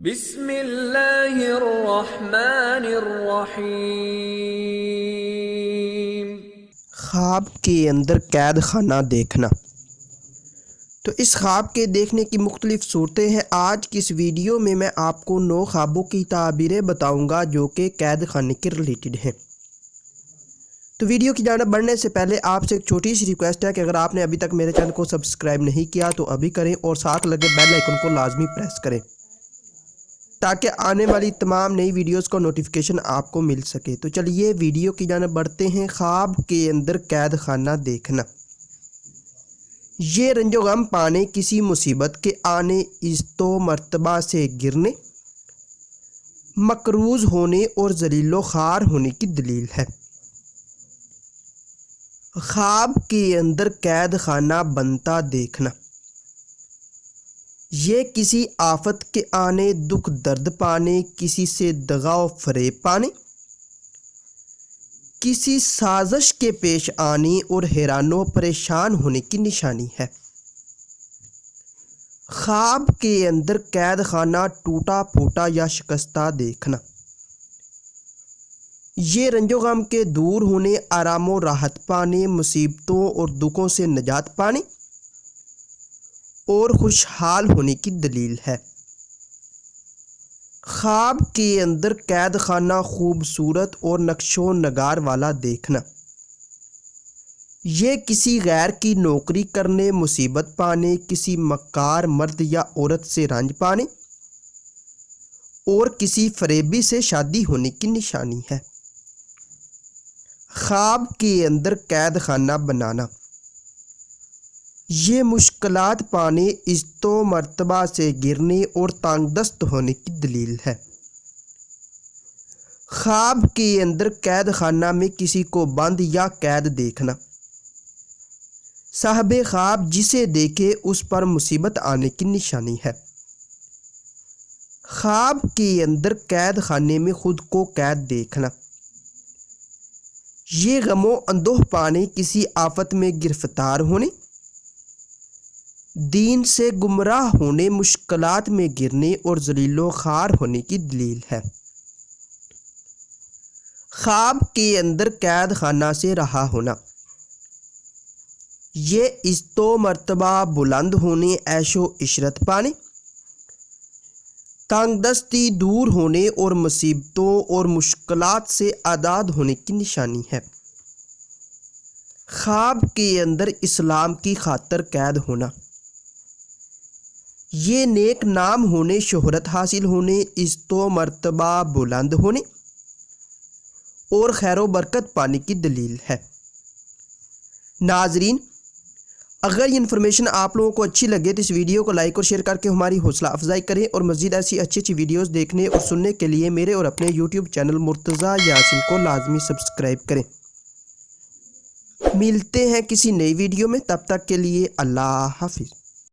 بسم اللہ الرحمن الرحیم۔ خواب کے اندر قید خانہ دیکھنا۔ تو اس خواب کے دیکھنے کی مختلف صورتیں ہیں۔ آج کی اس ویڈیو میں آپ کو 9 خوابوں کی تعبیریں بتاؤں گا جو کہ قید خانے کے ریلیٹڈ ہیں۔ تو ویڈیو کی جانب بڑھنے سے پہلے آپ سے ایک چھوٹی سی ریکویسٹ ہے کہ اگر آپ نے ابھی تک میرے چینل کو سبسکرائب نہیں کیا تو ابھی کریں اور ساتھ لگے بیل آئیکن کو لازمی پریس کریں تاکہ آنے والی تمام نئی ویڈیوز کو نوٹیفیکیشن آپ کو مل سکے۔ تو چلیے ویڈیو کی جانب بڑھتے ہیں۔ خواب کے اندر قید خانہ دیکھنا۔ یہ رنج و غم پانے، کسی مصیبت کے آنے، عزت و مرتبہ سے گرنے، مقروض ہونے اور ذلیل و خوار ہونے کی دلیل ہے۔ خواب کے اندر قید خانہ بنتا دیکھنا۔ یہ کسی آفت کے آنے، دکھ درد پانے، کسی سے دغا و فریب پانے، کسی سازش کے پیش آنے اور حیران و پریشان ہونے کی نشانی ہے۔ خواب کے اندر قید خانہ ٹوٹا پھوٹا یا شکستہ دیکھنا۔ یہ رنج و غم کے دور ہونے، آرام و راحت پانے، مصیبتوں اور دکھوں سے نجات پانے اور خوشحال ہونے کی دلیل ہے۔ خواب کے اندر قید خانہ خوبصورت اور نقش و نگار والا دیکھنا۔ یہ کسی غیر کی نوکری کرنے، مصیبت پانے، کسی مکار مرد یا عورت سے رنج پانے اور کسی فریبی سے شادی ہونے کی نشانی ہے۔ خواب کے اندر قید خانہ بنانا۔ یہ مشکلات پانے، عزت و مرتبہ سے گرنے اور تنگ دست ہونے کی دلیل ہے۔ خواب کے اندر قید خانہ میں کسی کو بند یا قید دیکھنا۔ صاحب خواب جسے دیکھے اس پر مصیبت آنے کی نشانی ہے۔ خواب کے اندر قید خانے میں خود کو قید دیکھنا۔ یہ غم و اندوہ پانے، کسی آفت میں گرفتار ہونے، دین سے گمراہ ہونے، مشکلات میں گرنے اور ذلیل و خوار ہونے کی دلیل ہے۔ خواب کے اندر قید خانہ سے رہا ہونا۔ یہ عزت و مرتبہ بلند ہونے، عیش و عشرت پانے، تنگ دستی دور ہونے اور مصیبتوں اور مشکلات سے آزاد ہونے کی نشانی ہے۔ خواب کے اندر اسلام کی خاطر قید ہونا۔ یہ نیک نام ہونے، شہرت حاصل ہونے، عزت و مرتبہ بلند ہونے اور خیر و برکت پانے کی دلیل ہے۔ ناظرین، اگر یہ انفارمیشن آپ لوگوں کو اچھی لگے تو اس ویڈیو کو لائک اور شیئر کر کے ہماری حوصلہ افزائی کریں اور مزید ایسی اچھی ویڈیوز دیکھنے اور سننے کے لیے میرے اور اپنے یوٹیوب چینل مرتضیٰ یاسین کو لازمی سبسکرائب کریں۔ ملتے ہیں کسی نئی ویڈیو میں، تب تک کے لیے اللہ حافظ۔